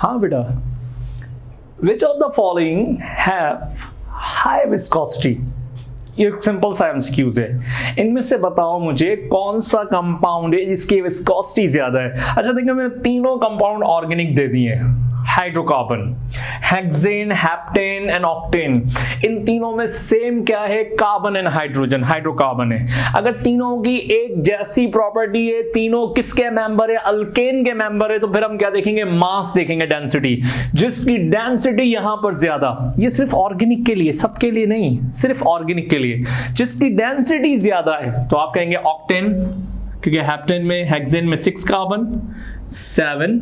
हाँ बेटा, which of the following have high viscosity, ये सिंपल सा एमसीक्यूज है। इनमें से बताओ मुझे कौन सा कंपाउंड है जिसकी विस्कोसिटी ज्यादा है। अच्छा देखिए, मैंने तीनों कंपाउंड ऑर्गेनिक दे दिए हैं, hydrocarbon, hexane, heptane and octane. इन तीनों में सेम क्या है? कार्बन एंड हाइड्रोजन, हाइड्रोकार्बन है। अगर तीनों की एक जैसी प्रॉपर्टी है, तीनों किसके मेंबर है? अल्केन के मेंबर है, तो फिर हम क्या देखेंगे? मास देखेंगे, डेंसिटी। जिसकी डेंसिटी यहां पर ज्यादा, ये सिर्फ ऑर्गेनिक के लिए, सबके लिए नहीं, सिर्फ ऑर्गेनिक के लिए, जिसकी डेंसिटी ज्यादा है तो आप कहेंगे ऑक्टेन, क्योंकि हेप्टेन में, हेक्सेन में 6 कार्बन, 7,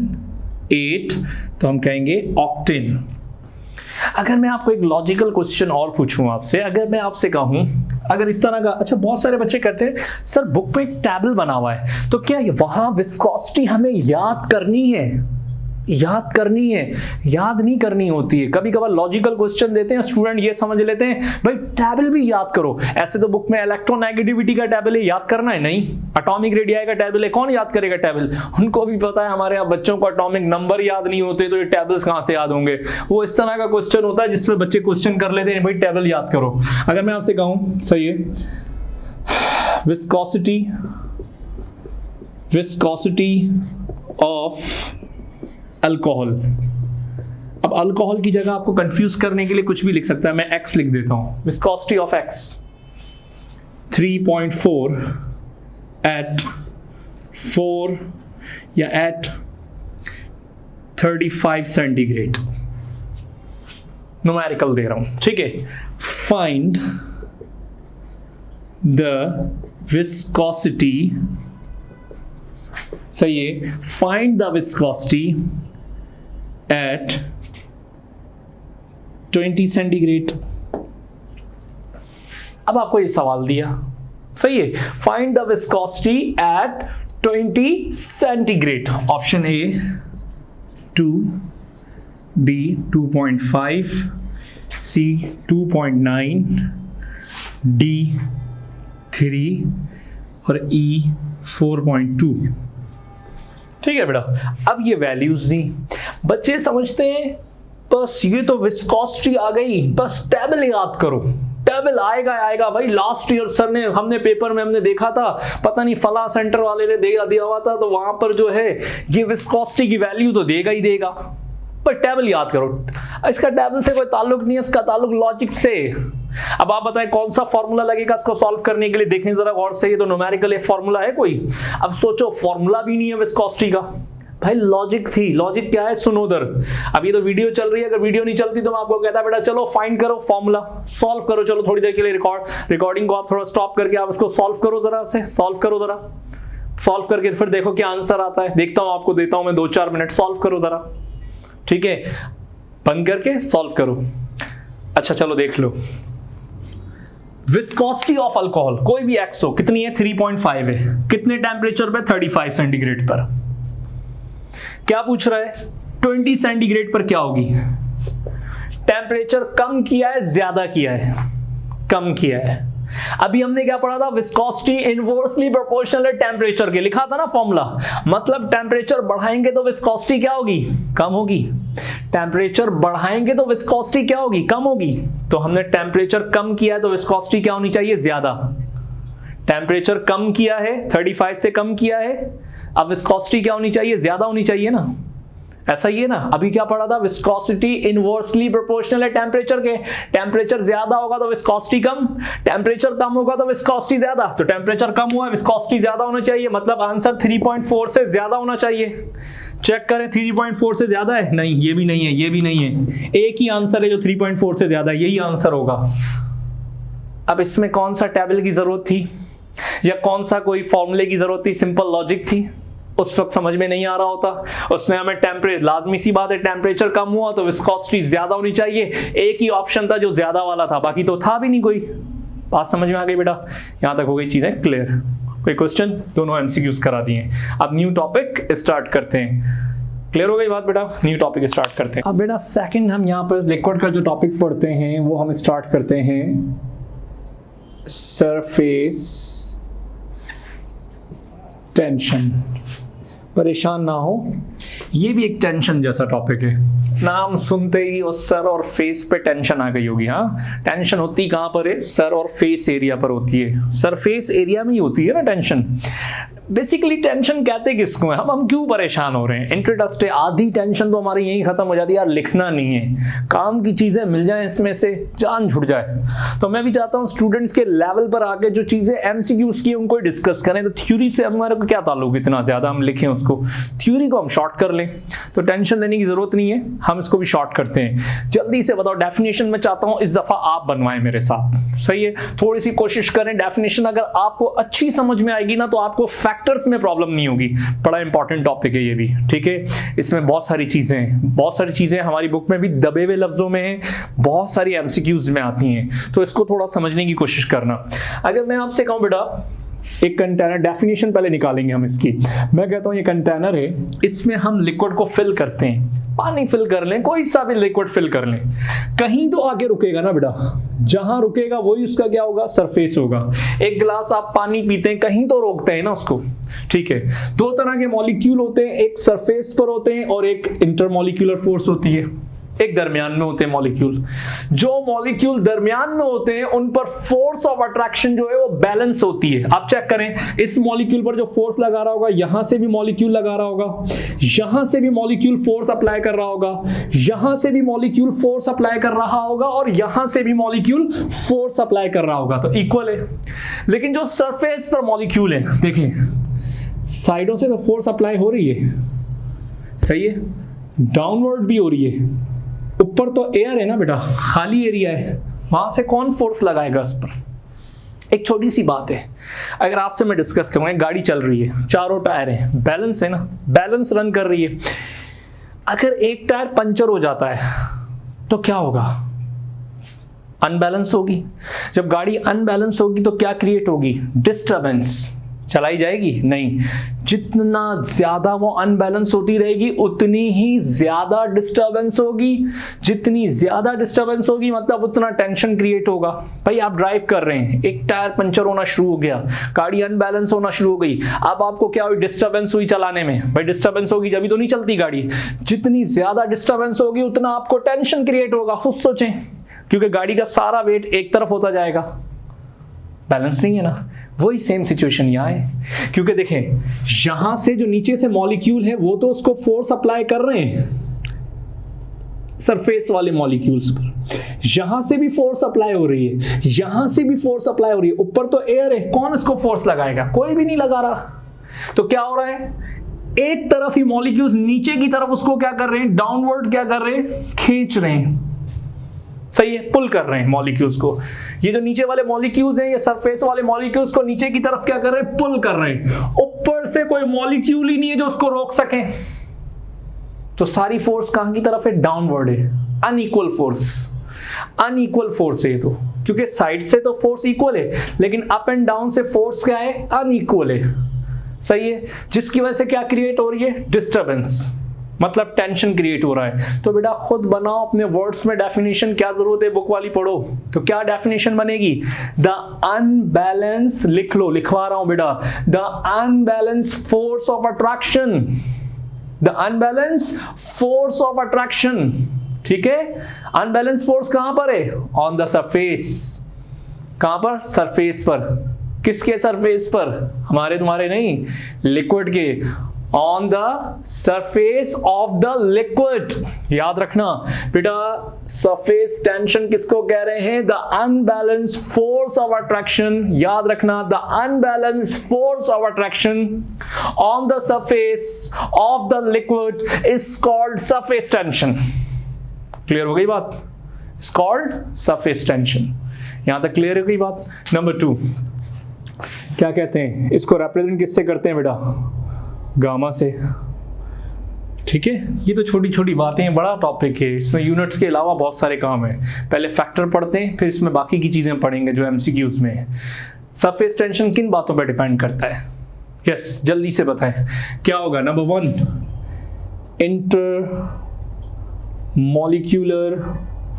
8, तो हम कहेंगे ऑक्टेन। अगर मैं आपको एक लॉजिकल क्वेश्चन और पूछूं आपसे, अगर मैं आपसे कहूं, अगर इस तरह का, अच्छा बहुत सारे बच्चे कहते हैं सर बुक में एक टेबल बना हुआ है, तो क्या वहां विस्कोसिटी हमें याद करनी है? याद करनी है, याद नहीं करनी होती है। कभी कभार लॉजिकल क्वेश्चन देते हैं, स्टूडेंट ये समझ लेते हैं भाई टेबल भी याद करो। ऐसे तो बुक में इलेक्ट्रोनेगेटिविटी का टेबल है, याद करना है नहीं। एटॉमिक रेडियाई का टेबल है, कौन याद करेगा टेबल? उनको भी पता है हमारे यहाँ बच्चों को एटॉमिक नंबर याद नहीं होते, तो ये टेबल्स कहां से याद होंगे? वो इस तरह का क्वेश्चन होता है जिसमें बच्चे क्वेश्चन कर लेते हैं भाई टेबल याद करो। अगर मैं आपसे कहूं, सही है, विस्कोसिटी ऑफ अल्कोहल। अब अल्कोहल की जगह आपको कंफ्यूज करने के लिए कुछ भी लिख सकता है, मैं एक्स लिख देता हूं। विस्कोसिटी ऑफ एक्स 3.4 एट 4 या एट 35 सेंटीग्रेड। न्यूमेरिकल दे रहा हूं, ठीक है। फाइंड द विस्कोसिटी, सही है, find the viscosity at 20 centigrade. अब आपको ये सवाल दिया, सही है, find the viscosity at 20 centigrade. Option A 2, B 2.5, C 2.9, D 3 और ई 4.2। ठीक है बेटा, अब ये वैल्यूज दी, बच्चे समझते हैं बस ये तो विस्कोसिटी आ गई, बस टेबल याद करो। टेबल आएगा भाई, लास्ट ईयर सर ने, हमने पेपर में हमने देखा था, पता नहीं फला सेंटर वाले ने दिया हुआ था, तो वहां पर जो है ये विस्कोसिटी की वैल्यू तो देगा ही देगा, पर टेबल याद करो। इसका टेबल से कोई ताल्लुक नहीं है, इसका ताल्लुक लॉजिक से। अब आप बताएं कौन सा फॉर्मूला लगेगा इसको सॉल्व करने के लिए? देखें जरा गौर से, ये तो न्यूमेरिकल एक फॉर्मूला है कोई। अब सोचो फॉर्मूला भी नहीं है विस्कोसिटी का, भाई लॉजिक थी। लॉजिक क्या है? सुनो उधर, अब ये तो वीडियो चल रही है, अगर वीडियो नहीं चलती तो मैं आपको कहता बेटा चलो फाइंड करो, फॉर्मूला सॉल्व करो। चलो थोड़ी देर के लिए रिकॉर्डिंग को आप थोड़ा स्टॉप करके आप इसको सॉल्व करो, जरा से सॉल्व करो, जरा सॉल्व करके फिर देखो क्या आंसर आता है। देखता हूं, आपको देता हूं मैं 2-4 मिनट, सॉल्व करो जरा, ठीक है, बंद करके सॉल्व करो। अच्छा चलो देख लो, विस्कोसिटी ऑफ अल्कोहल कोई भी एक्स हो, कितनी है? 3.5 है। कितने टेम्परेचर पे? 35 सेंटीग्रेड पर। क्या पूछ रहा है? 20 सेंटीग्रेड पर क्या होगी? टेम्परेचर कम किया है, ज्यादा किया है? कम किया है। अभी हमने क्या पढ़ा था? विस्कोसिटी इनवर्सली प्रोपोर्शनल है टेम्परेचर के, लिखा था ना फॉर्मूला। मतलब टेम्परेचर बढ़ाएंगे तो विस्कोसिटी क्या होगी? कम होगी। टेम्परेचर बढ़ाएंगे तो विस्कोसिटी क्या होगी? कम होगी। तो हमने टेम्परेचर कम किया है तो विस्कोसिटी क्या होनी चाहिए? ज्यादा। टेम्परेचर कम किया है, 35 से कम किया है, अब विस्कोसिटी क्या होनी चाहिए? ज्यादा होनी चाहिए ना, ऐसा ही है ना। अभी क्या पढ़ा था? विस्कोसिटी इनवर्सली प्रोपोर्शनल है टेम्परेचर के। टेम्परेचर ज्यादा होगा तो विस्कोसिटी कम, टेम्परेचर कम होगा तो विस्कोसिटी ज्यादा। तो टेम्परेचर कम हुआ, विस्कोसिटी ज्यादा होना चाहिए, मतलब आंसर 3.4 से ज्यादा होना चाहिए। चेक करें 3.4 से ज्यादा है? नहीं, ये भी नहीं है, ये भी नहीं है, एक ही आंसर है जो 3.4 से ज्यादा है, यही आंसर होगा। अब इसमें कौन सा टेबल की जरूरत थी या कौन सा कोई फॉर्मूले की जरूरत थी? सिंपल लॉजिक थी, उस वक्त समझ में नहीं आ रहा होता। उसने हमें टेम्परेचर, लाजमी सी बात है टेम्परेचर कम हुआ तो विस्कोसिटी ज्यादा होनी चाहिए, एक ही ऑप्शन था जो ज्यादा वाला था, बाकी तो था भी नहीं कोई। बात समझ में आ गई बेटा? यहां तक हो गई चीजें क्लियर? कोई क्वेश्चन? दोनों एमसीक्यूज करा दिए। अब न्यू टॉपिक स्टार्ट करते हैं। क्लियर हो गई बात बेटा? न्यू टॉपिक स्टार्ट करते हैं। अब बेटा सेकंड हम यहाँ पर लिक्विड का जो टॉपिक पढ़ते हैं वो हम स्टार्ट करते हैं सरफेस टेंशन। परेशान ना हो, ये भी एक टेंशन जैसा टॉपिक है। नाम सुनते ही उस सर और फेस पे टेंशन आ गई होगी। हाँ, टेंशन होती कहाँ पर है? सर और फेस एरिया पर होती है। सरफेस एरिया में ही होती है ना टेंशन। बेसिकली टेंशन कहते किसको है? हम क्यों परेशान हो रहे हैं? इंटरेस्ट है, आधी टेंशन तो हमारी यही खत्म हो जाती है यार, लिखना नहीं है, काम की चीजें मिल जाए, इसमें से जान छुट जाए। तो मैं भी चाहता हूँ स्टूडेंट्स के लेवल पर आके जो चीजें एमसीक्यूज की उनको डिस्कस करें। तो थ्योरी से हमारे को क्या ताल्लुक, इतना ज्यादा हम लिखें उसको, थ्योरी को हम शॉर्ट कर लें। तो टेंशन लेने की जरूरत नहीं है, हम इसको भी शॉर्ट करते हैं। जल्दी से बताओ डेफिनेशन में चाहता हूं इस दफा आप बनवाएं मेरे साथ, सही है? थोड़ी सी कोशिश करें। डेफिनेशन अगर आपको अच्छी समझ में आएगी ना तो आपको फैक्टर्स में प्रॉब्लम नहीं होगी। बड़ा इंपॉर्टेंट टॉपिक है ये भी, ठीक है? इसमें बहुत सारी चीजें हमारी बुक में भी दबे हुए लफ्जों में है, बहुत सारी एमसीक्यूज में आती हैं। तो इसको थोड़ा समझने की कोशिश करना। अगर मैं आपसे कहूं बेटा एक कंटेनर, डेफिनेशन पहले निकालेंगे हम इसकी। मैं कहता हूं ये कंटेनर है, इसमें हम लिक्विड को फिल करते हैं। पानी फिल कर लें, कोई सा भी लिक्विड फिल कर लें, कहीं तो आके रुकेगा ना बेटा। जहां रुकेगा वही उसका क्या होगा? सरफेस होगा। एक गिलास आप पानी पीते हैं, कहीं तो रोकते हैं ना उसको, ठीक है? दो तरह के मॉलिक्यूल होते हैं, एक सरफेस पर होते हैं और एक इंटरमॉलिक्यूलर फोर्स होती है। एक दरमियान में होते हैं मॉलिक्यूल। जो मॉलिक्यूल दरमियान में होते हैं उन पर फोर्स ऑफ अट्रैक्शन जो है वो बैलेंस होती है। आप चेक करें, इस मॉलिक्यूल पर जो फोर्स लगा रहा होगा, यहां से भी मॉलिक्यूल लगा रहा होगा, यहां से भी मॉलिक्यूल फोर्स अप्लाई कर रहा होगा, यहां से भी मॉलिक्यूल फोर्स अप्लाई कर रहा होगा और यहां से भी मॉलिक्यूल फोर्स अप्लाई कर रहा होगा। तो इक्वल है। लेकिन जो सरफेस पर मॉलिक्यूल है, देखें साइडों से तो फोर्स अप्लाई हो रही है, सही है, डाउनवर्ड भी हो रही है। ऊपर तो एयर है ना बेटा, खाली एरिया है, वहां से कौन फोर्स लगाएगा इस पर? एक छोटी सी बात है, अगर आपसे मैं डिस्कस करूंगा, गाड़ी चल रही है, चारों टायर हैं, बैलेंस है ना, बैलेंस रन कर रही है। अगर एक टायर पंचर हो जाता है तो क्या होगा? अनबैलेंस होगी। जब गाड़ी अनबैलेंस होगी तो क्या क्रिएट होगी? डिस्टर्बेंस। चलाई जाएगी नहीं। जितना ज्यादा वो अनबैलेंस होती रहेगी उतनी ही ज्यादा डिस्टर्बेंस होगी। जितनी ज्यादा डिस्टर्बेंस होगी मतलब उतना टेंशन क्रिएट होगा। भाई आप ड्राइव कर रहे हैं, एक टायर पंचर होना शुरू हो गया, गाड़ी अनबैलेंस होना शुरू हो गई, अब आपको क्या हुई? डिस्टर्बेंस हुई चलाने में। भाई डिस्टर्बेंस होगी जब तो नहीं चलती गाड़ी। जितनी ज्यादा डिस्टर्बेंस होगी उतना आपको टेंशन क्रिएट होगा। खुद सोचें, क्योंकि गाड़ी का सारा वेट एक तरफ होता जाएगा, बैलेंस नहीं है ना। वही सेम सिचुएशन यहां है, क्योंकि देखें यहां से जो नीचे से मॉलिक्यूल है वो तो उसको फोर्स अप्लाई कर रहे हैं सरफेस वाले मॉलिक्यूल्स पर, यहां से भी फोर्स अप्लाई हो रही है, यहां से भी फोर्स अप्लाई हो रही है। ऊपर तो एयर है, कौन इसको फोर्स लगाएगा? कोई भी नहीं लगा रहा। तो क्या हो रहा है? एक तरफ ही मॉलिक्यूल्स नीचे की तरफ उसको क्या कर रहे हैं? डाउनवर्ड क्या कर रहे हैं? खींच रहे हैं, सही है, पुल कर रहे हैं मॉलिक्यूल्स को। ये जो नीचे वाले मॉलिक्यूल्स हैं, ये सरफेस वाले मॉलिक्यूल्स को नीचे की तरफ क्या कर रहे हैं? पुल कर रहे हैं। ऊपर से कोई मॉलिक्यूल ही नहीं है जो उसको रोक सके। तो सारी फोर्स कहां की तरफ है? डाउनवर्ड है। अनइक्वल फोर्स, अनइक्वल फोर्स है तो, क्योंकि साइड से तो फोर्स इक्वल है लेकिन अप एंड डाउन से फोर्स क्या है? अनइक्वल है, सही है। जिसकी वजह से क्या क्रिएट हो रही है? डिस्टर्बेंस, मतलब टेंशन क्रिएट हो रहा है। तो बेटा खुद बनाओ अपने वर्ड्स में डेफिनेशन, क्या जरूरत है बुक वाली पढ़ो। तो क्या डेफिनेशन बनेगी? द अनबैलेंस, लिख लो, लिखवा रहा हूं बेटा, the unbalance force of attraction, the unbalance force of attraction, ठीक है। अनबैलेंस फोर्स कहां पर है? On the surface. कहां पर? सरफेस पर। किसके सरफेस पर? हमारे तुम्हारे नहीं, लिक्विड के। On the surface of the liquid. याद रखना बेटा, सरफेस टेंशन किसको कह रहे हैं? The unbalance force of attraction. याद रखना, the unbalance force of attraction on the surface of the liquid is called surface tension. Clear हो गई बात? Is called surface tension. यहां तक क्लियर हो गई बात? नंबर 2 क्या कहते हैं? इसको रिप्रेजेंट किससे करते हैं बेटा? गामा से, ठीक है। ये तो छोटी छोटी बातें हैं, बड़ा टॉपिक है, इसमें यूनिट्स के अलावा बहुत सारे काम है। पहले फैक्टर पढ़ते हैं, फिर इसमें बाकी की चीजें पढ़ेंगे जो एमसीक्यूज में है। सरफेस टेंशन किन बातों पर डिपेंड करता है? यस, जल्दी से बताएं क्या होगा। Number 1 inter molecular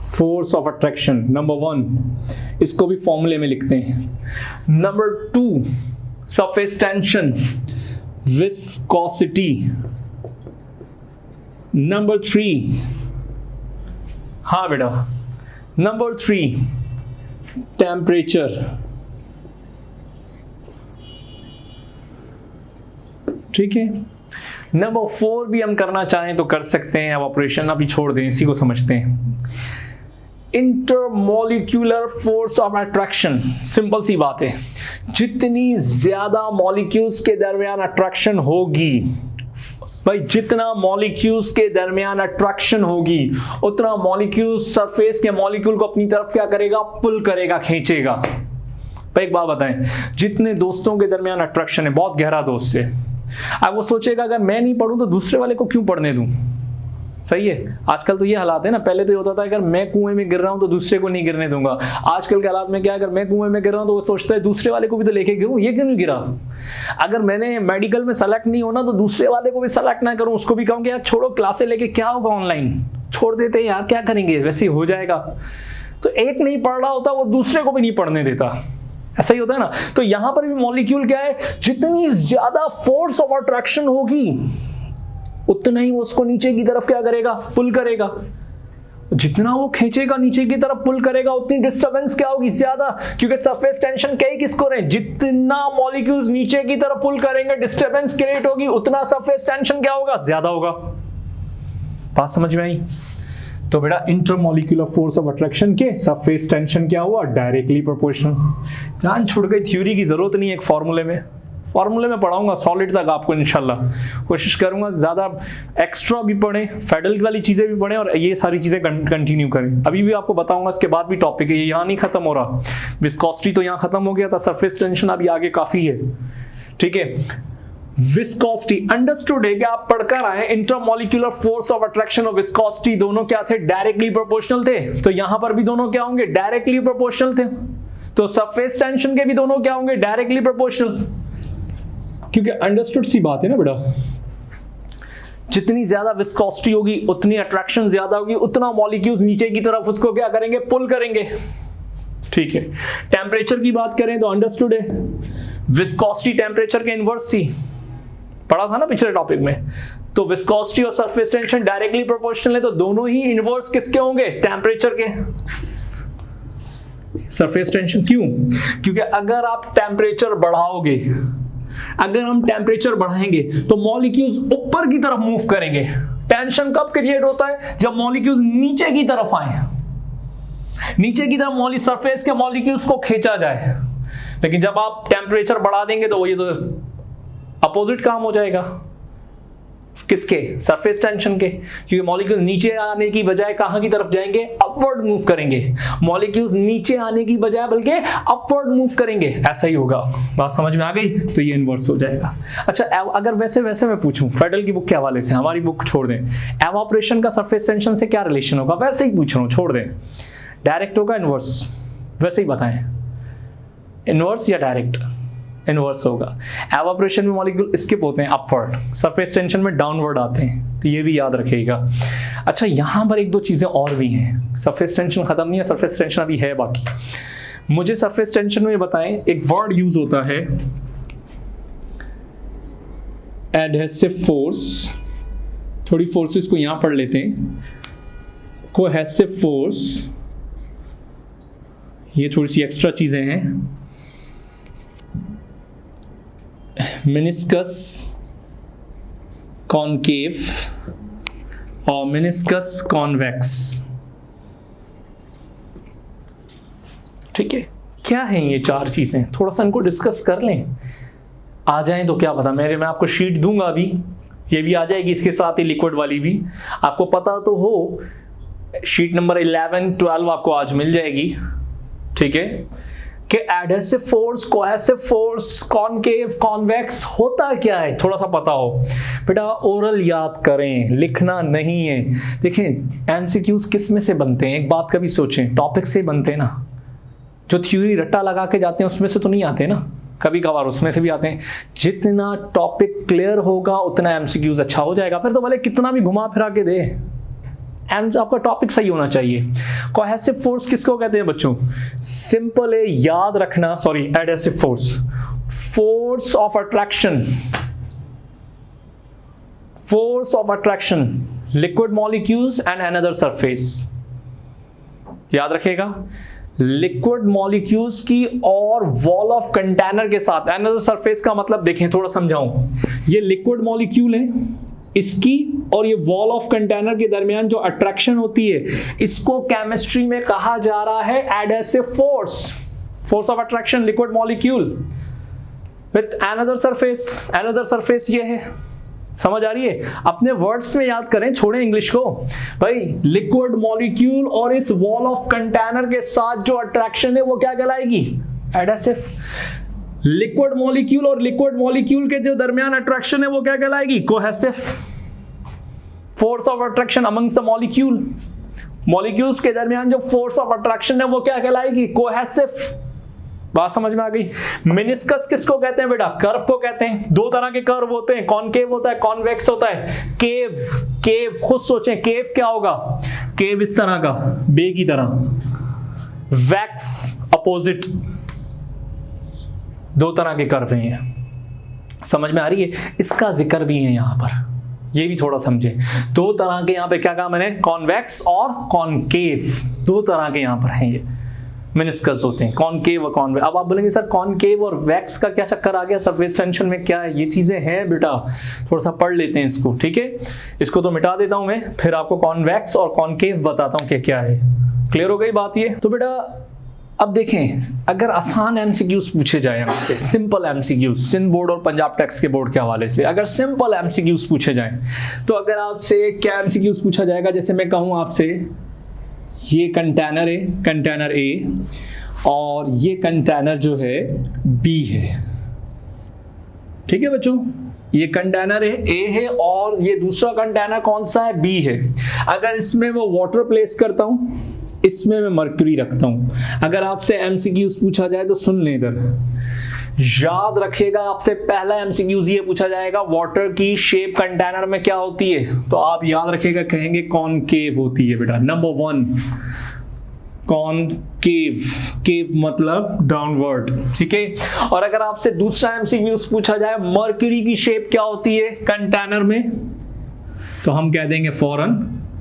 force of attraction, number 1, इसको भी फॉर्मूले में लिखते हैं। Number 2 surface tension, viscosity. Number 3, हाँ बेटा, नंबर 3 टेम्परेचर। ठीक है, नंबर 4 भी हम करना चाहें तो कर सकते हैं, अब ऑपरेशन अभी छोड़ दें, इसी को समझते हैं। Intermolecular force of attraction, simple सी बात है, जितनी ज्यादा मॉलिक्यूल्स के दरमियान अट्रैक्शन होगी, भाई जितना मॉलिक्यूल्स के दरमियान अट्रैक्शन होगी उतना मॉलिक्यूल सरफेस के मॉलिक्यूल को अपनी तरफ क्या करेगा, पुल करेगा, खींचेगा। भाई एक बात बताएं, जितने दोस्तों के दरमियान अट्रैक्शन है, बहुत गहरा दोस्त है, अब वो सोचेगा अगर मैं नहीं पढ़ूं तो दूसरे वाले को क्यों पढ़ने दूं। सही है, आजकल तो ये हालात है ना, पहले तो ये होता था अगर मैं कुएं में गिर रहा हूं तो दूसरे को नहीं गिरने दूंगा। आजकल के हालात में क्या है, अगर मैं कुएं में गिर रहा हूं तो वो सोचता है दूसरे वाले को भी तो लेके गिरूं, ये क्यों नहीं गिरा। अगर मैंने मेडिकल में सेलेक्ट नहीं होना तो दूसरे वाले को भी सेलेक्ट ना करूं, उसको भी कहूं कि यार छोड़ो, क्लासे लेके क्या होगा, ऑनलाइन छोड़ देते हैं यार, क्या करेंगे, वैसे ही हो जाएगा। तो एक नहीं पढ़ रहा होता वो दूसरे को भी नहीं पढ़ने देता, ऐसा ही होता है ना। तो यहां पर भी मॉलिक्यूल क्या है, जितनी ज्यादा फोर्स ऑफ अट्रैक्शन होगी उतना ही वो उसको नीचे की तरफ क्या करेगा, पुल करेगा। जितना वो खींचेगा नीचे की तरफ पुल करेगा उतनी डिस्टर्बेंस क्या होगी, ज्यादा, क्योंकि सरफेस टेंशन क्या ही किसको रहे, जितना मॉलिक्यूल्स नीचे की तरफ पुल करेंगे डिस्टर्बेंस क्रिएट होगी, उतना सरफेस टेंशन क्या होगा, ज्यादा होगा। बात समझ में आई। तो बेटा इंटरमॉलिक्यूलर फोर्स ऑफ अट्रैक्शन के सरफेस टेंशन क्या हुआ, डायरेक्टली प्रोपोर्शनल। जान छुड़ गई, थ्योरी की जरूरत नहीं है, एक फॉर्मूले में पढ़ाऊंगा सॉलिड तक आपको इंशाल्लाह। कोशिश करूंगा ज़्यादा एक्स्ट्रा भी पढ़ें, फेडरल वाली चीज़ें भी पढ़ें और ये सारी चीज़ें कंटिन्यू करें। अभी भी आपको बताऊंगा, इसके बाद भी टॉपिक है, ये यहाँ नहीं खत्म हो रहा। विस्कोसिटी तो यहाँ खत्म हो गया था, सरफेस टेंशन अभी आगे काफ़ी है। ठीक है, विस्कोसिटी अंडरस्टूड है कि आप पढ़कर आए, इंटरमॉलिक्यूलर फोर्स ऑफ अट्रैक्शन और विस्कोसिटी दोनों क्या थे, डायरेक्टली प्रोपोर्शनल थे। तो यहां पर भी दोनों क्या होंगे, डायरेक्टली प्रोपोर्शनल थे। तो सरफेस टेंशन के भी दोनों क्या होंगे, डायरेक्टली प्रोपोर्शनल। क्योंकि अंडरस्टूड सी बात है ना बेटा, जितनी ज्यादा विस्कोसिटी होगी उतनी अट्रैक्शन ज्यादा होगी, उतना मॉलिक्यूल्स नीचे की तरफ उसको क्या करेंगे, पुल करेंगे। ठीक है, टेम्परेचर की बात करें तो अंडरस्टूड है, विस्कोसिटी टेम्परेचर के इनवर्स थी, पढ़ा था ना पिछले टॉपिक में। तो विस्कोसिटी और सरफेस टेंशन डायरेक्टली प्रोपोर्शनल है, तो दोनों ही इनवर्स किसके होंगे, टेम्परेचर के। सरफेस टेंशन क्यों, क्योंकि अगर आप टेम्परेचर बढ़ाओगे, अगर हम टेम्परेचर बढ़ाएंगे तो मॉलिक्यूल्स ऊपर की तरफ मूव करेंगे। टेंशन कब क्रिएट होता है, जब मॉलिक्यूल्स नीचे की तरफ आए, नीचे की तरफ सरफेस के मॉलिक्यूल्स को खींचा जाए। लेकिन जब आप टेम्परेचर बढ़ा देंगे तो ये तो अपोजिट काम हो जाएगा, किसके, सरफेस टेंशन के। क्योंकि मॉलिक्यूल नीचे आने की बजाय कहां की तरफ जाएंगे, अपवर्ड मूव करेंगे। मॉलिक्यूल्स नीचे आने की बजाय बल्कि अपवर्ड मूव करेंगे, ऐसा ही होगा। बात समझ में आ गई, तो ये इनवर्स हो जाएगा। अच्छा, अगर वैसे मैं पूछूं फेडरल की बुक के हवाले से, हमारी बुक छोड़ दें, एवापोरेशन का सरफेस टेंशन से क्या रिलेशन होगा, वैसे ही पूछ रहा हूं, छोड़ दें, डायरेक्ट होगा इनवर्स, वैसे ही बताएं, इनवर्स या डायरेक्ट, इनवर्स होगा। एवापोरेशन में मॉलिक्यूल स्किप होते हैं अपवर्ड, सरफेस टेंशन में डाउनवर्ड आते हैं, तो ये भी याद रखिएगा। अच्छा, यहां पर एक दो चीजें और भी हैं, सरफेस टेंशन खत्म नहीं है, सरफेस टेंशन अभी है बाकी। मुझे सरफेस टेंशन में बताएं, एक वर्ड यूज होता है एडहेसिव फोर्स, थोड़ी फोर्सेस को यहां पढ़ लेते हैं, कोहेसिव फोर्स, ये थोड़ी सी एक्स्ट्रा चीजें हैं, मेनिस्कस कॉनकेव और मेनिस्कस कॉन्वेक्स। ठीक है, क्या है ये चार चीजें, थोड़ा सा इनको डिस्कस कर लें, आ जाएं तो क्या पता। मैं आपको शीट दूंगा अभी, ये भी आ जाएगी इसके साथ ही, लिक्विड वाली भी आपको पता तो हो, शीट नंबर 11, 12 आपको आज मिल जाएगी। ठीक है, कि adhesive force, cohesive force, concave, convex होता क्या है, थोड़ा सा पता हो। बेटा ओरल याद करें, लिखना नहीं है। देखें एमसीक्यूज किस में से बनते हैं, एक बात कभी सोचें, टॉपिक से बनते हैं ना। जो थ्योरी रट्टा लगा के जाते हैं उसमें से तो नहीं आते ना, कभी कभार उसमें से भी आते हैं। जितना टॉपिक क्लियर होगा उतना एमसीक्यूज अच्छा हो जाएगा, फिर तो भले कितना भी घुमा फिरा के दे, आपका टॉपिक सही होना चाहिए। कोहेसिव फोर्स किसको कहते हैं बच्चों, सिंपल है याद रखना, sorry adhesive force, force of attraction force of attraction liquid molecules and another surface. याद रखिएगा, लिक्विड मॉलिक्यूल्स की और वॉल ऑफ कंटेनर के साथ अनदर सरफेस का मतलब देखें, थोड़ा समझाऊं। ये लिक्विड मॉलिक्यूल है, इसकी और ये वॉल ऑफ कंटेनर के दरमियान जो अट्रैक्शन होती है, इसको केमिस्ट्री में कहा जा रहा है adhesive force, force of attraction liquid molecule with another surface. Another surface ये है, समझ आ रही है? अपने वर्ड्स में याद करें, छोड़ें इंग्लिश को भाई। लिक्विड मॉलिक्यूल और इस वॉल ऑफ कंटेनर के साथ जो अट्रैक्शन है वो क्या कहलाएगी? एडहेसिव। लिक्विड मॉलिक्यूल और लिक्विड मॉलिक्यूल के जो दरमियान अट्रैक्शन है वो क्या कहलाएगी? Cohesive. Force of attraction amongst the molecule, molecules के दरमियान जो फोर्स ऑफ अट्रैक्शन है वो क्या कहलाएगी? कोहेसिव। बात समझ में आ गई? मेनिस्कस किसको कहते हैं बेटा? कर्व को कहते हैं। दो तरह के कर्व होते हैं, कॉनकेव होता है, कॉन्वेक्स होता है। केव, केव खुद सोचें, केव क्या होगा? केव इस तरह का, बे की तरह। Wax opposite. दो तरह के कर्व हैं, समझ में आ रही है? इसका जिक्र भी है यहां पर, ये भी थोड़ा समझे। दो तरह के यहां पे क्या कहा मैंने? कॉन्वेक्स और कॉनकेव, दो तरह के यहां पर हैं ये मेनिस्कस होते हैं, कॉनकेव और कॉन्वेक्स। अब आप बोलेंगे सर कॉनकेव और वैक्स का क्या चक्कर आ गया? सरफेस टेंशन में क्या है? ये चीजें हैं बेटा, थोड़ा सा पढ़ लेते हैं इसको, ठीक है? इसको तो मिटा देता हूं मैं, फिर आपको कॉन्वेक्स और कॉनकेव बताता हूं कि क्या है। क्लियर हो गई बात ये? तो बेटा अब देखें, अगर आसान एमसीक्यूज पूछे जाए आपसे, सिंपल एमसीक्यूज, सिंध बोर्ड और पंजाब टैक्स के बोर्ड के हवाले से अगर सिंपल एमसीक्यूज पूछे जाए, तो अगर आपसे क्या एमसीक्यूज पूछा जाएगा? जैसे मैं कहूं आपसे, ये कंटेनर है, कंटेनर ए, और ये कंटेनर जो है बी है, ठीक है बच्चों? ये कंटेनर है ए है और ये दूसरा कंटेनर कौन सा है? बी है। अगर इसमें मैं वाटर प्लेस करता हूं, इसमें मैं मर्क्यूरी रखता हूं। अगर आपसे एमसीक्यूज पूछा जाए तो सुन लें इधर, याद रखिएगा, आपसे पहला एमसीक्यूज ये पूछा जाएगा वाटर की शेप कंटेनर में क्या होती है, तो आप याद रखिएगा, कहेंगे कॉनकेव होती है बेटा। नंबर 1 कॉनकेव, केव मतलब डाउनवर्ड, ठीक है? और अगर आपसे दूसरा एमसीक्यूज पूछा जाए मर्क्यूरी की शेप क्या होती है कंटेनर में, तो हम कह देंगे फौरन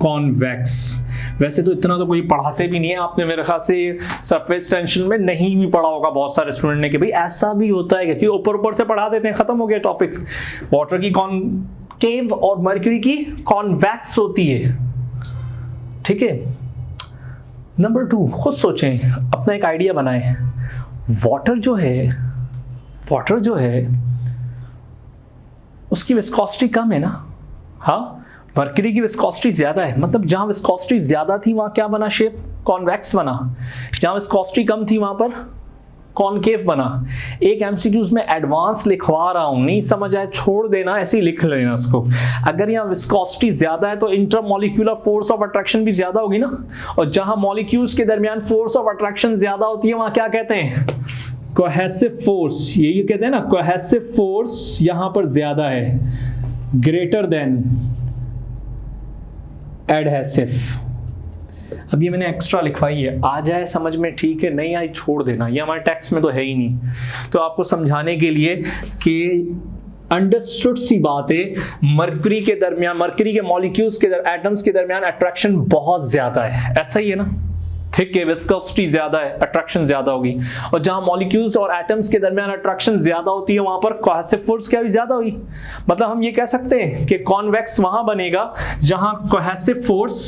कॉन्वेक्स। वैसे तो इतना तो कोई पढ़ाते भी नहीं है, आपने मेरे ख्याल से सरफेस टेंशन में नहीं भी पढ़ा होगा बहुत सारे स्टूडेंट ने कि भाई ऐसा भी होता है, क्योंकि ऊपर ऊपर से पढ़ा देते हैं, खत्म हो गया टॉपिक। वाटर की कॉनकेव और मर्क्यूरी की कॉन्वेक्स होती है, ठीक है? नंबर 2, खुद सोचें, अपना एक आइडिया बनाएं। वाटर जो है उसकी विस्कोसिटी कम है ना? हाँ, मर्क्यूरी की विस्कोसिटी ज्यादा है, मतलब जहां विस्कोसिटी ज्यादा थी वहां क्या बना? शेप कॉन्वेक्स बना। जहां विस्कोसिटी कम थी वहां पर कॉनकेव बना। एक एमसीक्यूज में एडवांस लिखवा रहा हूं, नहीं समझ आए छोड़ देना, ऐसे ही लिख लेना उसको। अगर यहाँ विस्कोसिटी ज्यादा है तो इंटरमॉलिक्यूलर फोर्स ऑफ अट्रैक्शन भी ज्यादा होगी ना, और जहां मॉलिक्यूल्स के दरमियान फोर्स ऑफ अट्रैक्शन ज्यादा होती है वहां क्या कहते हैं? Cohesive force. यही कहते हैं ना, कोहेसिव फोर्स यहां पर ज्यादा है, ग्रेटर देन एडहेसिव। अब ये मैंने एक्स्ट्रा लिखवाई है, आ जाए समझ में ठीक है, नहीं आई छोड़ देना, ये हमारे टेक्स्ट में तो है ही नहीं। तो आपको समझाने के लिए कि अंडरस्टूड सी बात है, मर्क्यूरी के दरमियान, मर्क्यूरी के मॉलिक्यूल्स के एटम्स के दरमियान अट्रैक्शन बहुत ज्यादा है, ऐसा ही है ना? थिक है, विस्कोसिटी ज्यादा है, अट्रैक्शन ज्यादा होगी। और जहां मॉलिक्यूल्स और एटम्स के दरमियान अट्रैक्शन ज्यादा होती है वहां पर कोहेसिव फोर्स क्या भी ज्यादा होगी। मतलब हम ये कह सकते हैं कि कॉन्वेक्स वहां बनेगा जहां कोहेसिव फोर्स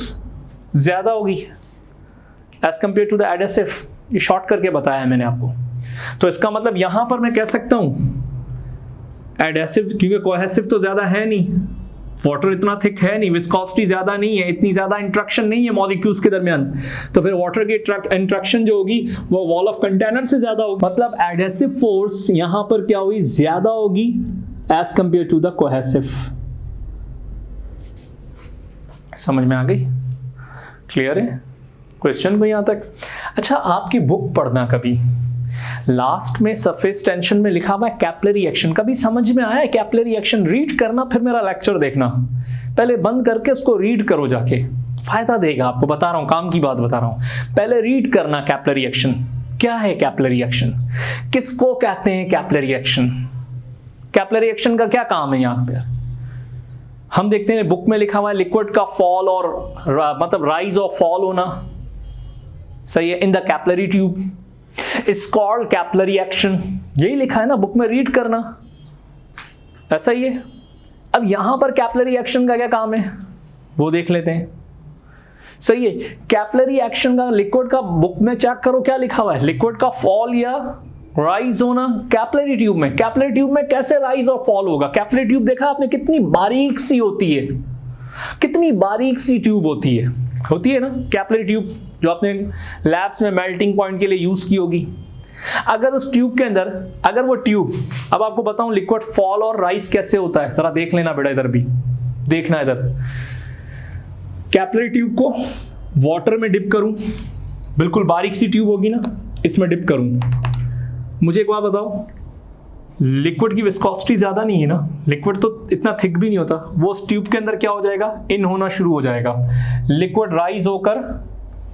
ज्यादा होगी as compare to the adhesive. ये शॉर्ट करके बताया है मैंने आपको। तो इसका मतलब यहां पर मैं कह सकता हूं एडहेसिव, क्योंकि कोहेसिव तो ज्यादा है नहीं, वाटर इतना थिक है नहीं, विस्कोसिटी ज्यादा नहीं है, इतनी ज्यादा इंट्रैक्शन नहीं है मॉलिक्यूल्स के दरमियान, तो फिर वाटर की इंट्रैक्शन जो होगी वो वॉल ऑफ कंटेनर से ज्यादा होगी। मतलब एडहेसिव फोर्स यहां पर क्या होगी? ज्यादा होगी as compare to the cohesive. समझ में आ गई? क्लियर है क्वेश्चन को यहां तक? अच्छा, आपकी बुक पढ़ना कभी, लास्ट में सरफेस टेंशन में लिखा हुआ है कैपिलरी एक्शन, कभी समझ में आया है कैपिलरी एक्शन? रीड करना, फिर मेरा लेक्चर देखना, पहले बंद करके उसको रीड करो जाके, फायदा देगा आपको, बता रहा हूं, काम की बात बता रहा हूं। पहले रीड करना कैपिलरी एक्शन क्या है, कैपिलरी एक्शन किसको कहते हैं, कैपिलरी एक्शन, कैपिलरी एक्शन का क्या काम है यहाँ पे? हम देखते हैं बुक में लिखा हुआ है लिक्विड का फॉल और मतलब राइज और फॉल होना, सही है, in the capillary tube is called capillary action. यही लिखा है ना बुक में, रीड करना, ऐसा ही है। अब यहां पर कैपिलरी एक्शन का क्या काम है वो देख लेते हैं, सही है। कैपिलरी एक्शन का लिक्विड का बुक में चेक करो क्या लिखा हुआ है, लिक्विड का फॉल या राइज होना कैपिलरी ट्यूब में। कैपिलरी ट्यूब में कैसे राइज और फॉल होगा? कैपिलरी ट्यूब देखा आपने कितनी बारीक सी होती है, कितनी बारीक सी ट्यूब होती है ना कैपिलरी ट्यूब, जो आपने लैब्स में मेल्टिंग पॉइंट के लिए यूज की होगी। अगर उस ट्यूब के अंदर, अगर वो ट्यूब, अब आपको बताऊं लिक्विड फॉल और राइज कैसे होता है, जरा देख लेना बेटा, इधर भी देखना। इधर कैपिलरी ट्यूब को वाटर में डिप करूं, बिल्कुल बारीक सी ट्यूब होगी ना, इसमें डिप करूं, मुझे एक बात बताओ, लिक्विड की विस्कोसिटी ज्यादा नहीं है ना, लिक्विड तो इतना थिक भी नहीं होता, वो उस ट्यूब के अंदर क्या हो जाएगा, इन होना शुरू हो जाएगा, लिक्विड राइज होकर,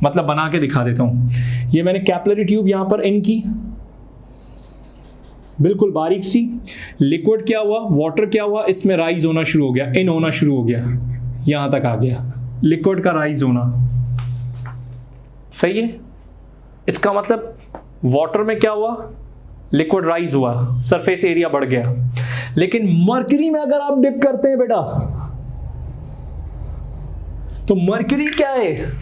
मतलब बना के दिखा देता हूं। ये मैंने कैपिलरी ट्यूब यहां पर इन की, बिल्कुल बारीक सी, लिक्विड क्या हुआ, वाटर क्या हुआ, इसमें राइज होना शुरू हो गया, इन होना शुरू हो गया, यहां तक आ गया लिक्विड का राइज होना, सही है। इसका मतलब वाटर में क्या हुआ, लिक्विड राइज हुआ, सरफेस एरिया बढ़ गया। लेकिन मर्क्यूरी में अगर आप डिप करते हैं बेटा, तो मर्क्यूरी क्या है,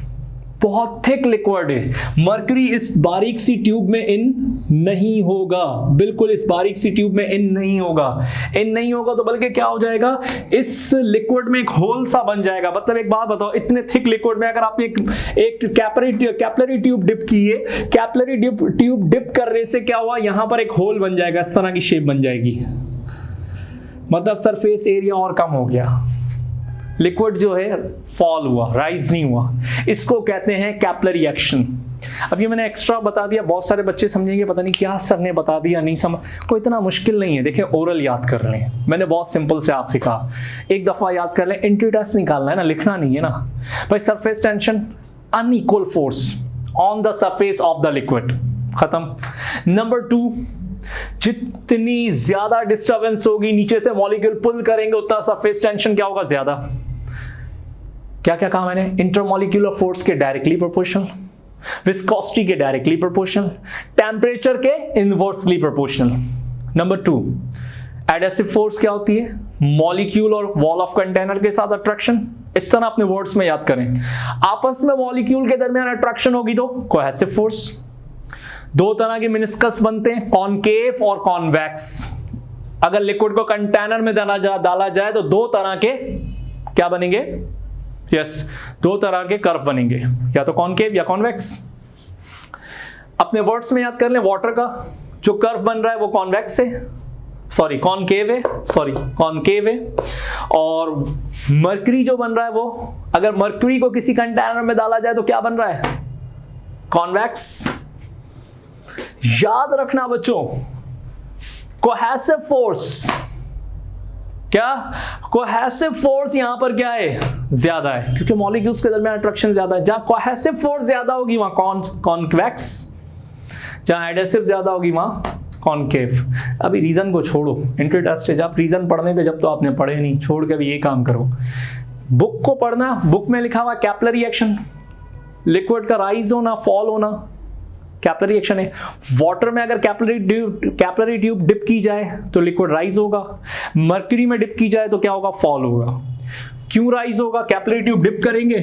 बहुत थिक लिक्विड है। मर्क्यूरी इस बारीक सी ट्यूब में इन नहीं होगा, बिल्कुल इस बारीक सी ट्यूब में इन नहीं होगा। इन नहीं होगा तो बल्कि क्या हो जाएगा, इस लिक्विड में एक होल सा बन जाएगा। मतलब एक बात बताओ, इतने थिक लिक्विड में अगर आपने एक कैपिलरी ट्यूब डिप की है, कैपिलरी ट्यूब डिप करने से क्या हुआ, यहां पर एक होल बन जाएगा, इस तरह की शेप बन जाएगी, मतलब सरफेस एरिया और कम हो गया, लिक्विड जो है फॉल हुआ, राइज नहीं हुआ। इसको कहते हैं कैपिलरी एक्शन। अब ये मैंने एक्स्ट्रा बता दिया, बहुत सारे बच्चे समझेंगे पता नहीं क्या सर ने बता दिया, नहीं समझ, कोई इतना मुश्किल नहीं है। देखिए ओरल याद कर लें, मैंने बहुत सिंपल से आपसे कहा, एक दफा याद कर लें, एंट्री टेस्ट निकालना है ना, लिखना नहीं है ना भाई। Surface tension, unequal force on the surface of the liquid, खत्म। नंबर 2, जितनी ज्यादा डिस्टर्बेंस होगी, नीचे से मॉलिक्यूल पुल करेंगे, उतना सरफेस टेंशन क्या होगा, ज्यादा। क्या क्या कहा मैंने, इंटरमॉलिक्यूलर फोर्स के डायरेक्टली प्रोपोर्शनल, विस्कोसिटी के डायरेक्टली प्रोपोर्शनल, टेम्परेचर के inversely proportional. Number 2, adhesive force क्या होती है, मॉलिक्यूल और वॉल ऑफ कंटेनर के साथ अट्रैक्शन। इस तरह अपने वर्ड्स में याद करें, आपस में मॉलिक्यूल के दरमियान अट्रैक्शन होगी तो कोहेसिव फोर्स। दो तरह के मिनिस्कस बनते हैं, कॉनकेव और कॉन्वेक्स। अगर लिक्विड को कंटेनर में डाला जाए तो दो तरह के क्या बनेंगे, यस, दो तरह के कर्व बनेंगे, या तो कॉनकेव या कॉन्वेक्स। अपने वर्ड्स में याद कर लें, वाटर का जो कर्व बन रहा है वो कॉन्वेक्स है, सॉरी कॉनकेव है, सॉरी कॉनकेव है। और मर्क्यूरी जो बन रहा है वो, अगर मर्क्यूरी को किसी कंटेनर में डाला जाए तो क्या बन रहा है, कॉन्वेक्स। याद रखना बच्चों, कोहेसिव फोर्स, क्या कोहेसिव फोर्स यहां पर क्या है, ज्यादा है, क्योंकि मॉलिक्यूल्स के दरमियान अट्रैक्शन ज्यादा है। जहां कोहेसिव फोर्स ज्यादा होगी वहां कॉन्वेक्स, जहां एडेसिव ज्यादा होगी वहां कॉनकेव। अभी रीजन को छोड़ो, एंट्री टेस्ट है, जब रीजन पढ़ने थे जब तो आपने पढ़े नहीं, छोड़ के भी ये काम करो। बुक को पढ़ना, बुक में लिखा हुआ कैपिलरी एक्शन, लिक्विड का राइज होना, फॉल होना, कैपिलरी एक्शन है। वाटर में अगर कैपिलरी ट्यूब डिप की जाए तो लिक्विड राइज होगा, मर्क्यूरी में डिप की जाए तो क्या होगा, फॉल होगा। क्यों राइज होगा, कैपिलरी ट्यूब डिप करेंगे,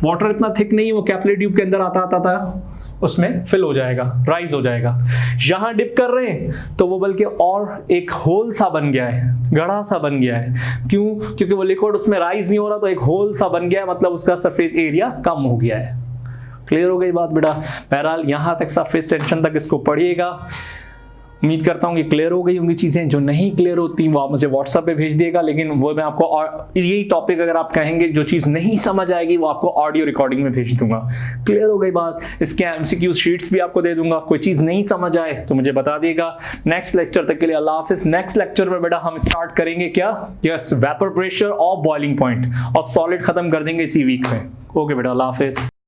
वाटर इतना थिक नहीं, वो कैपिलरी ट्यूब के अंदर आता उसमें फिल हो जाएगा, राइज हो जाएगा। यहां डिप कर रहे हैं तो वो बल्कि और एक होल सा बन गया है, गड़ा सा बन गया है। क्यों, क्योंकि वो लिक्विड उसमें राइज नहीं हो रहा, तो एक होल सा बन गया है, मतलब उसका सरफेस एरिया कम हो गया है। क्लियर हो गई बात बेटा? बहरहाल यहां तक सरफेस टेंशन तक इसको पढ़िएगा। उम्मीद करता हूँ कि क्लियर हो गई होंगी चीज़ें। जो नहीं क्लियर होती वो आप मुझे व्हाट्सएप पे भेज दिएगा, लेकिन वो मैं आपको, और यही टॉपिक अगर आप कहेंगे जो चीज़ नहीं समझ आएगी वो आपको ऑडियो रिकॉर्डिंग में भेज दूंगा। क्लियर हो गई बात? इसके एमसीक्यू शीट्स भी आपको दे दूंगा। कोई चीज़ नहीं समझ आए तो मुझे बता दिएगा। नेक्स्ट लेक्चर तक के लिए अल्लाह हाफिज़। नेक्स्ट लेक्चर में बेटा हम स्टार्ट करेंगे क्या, यस, वेपर प्रेशर और बॉइलिंग पॉइंट, और सॉलिड खत्म कर देंगे इसी वीक में। ओके बेटा, अल्लाह हाफिज़।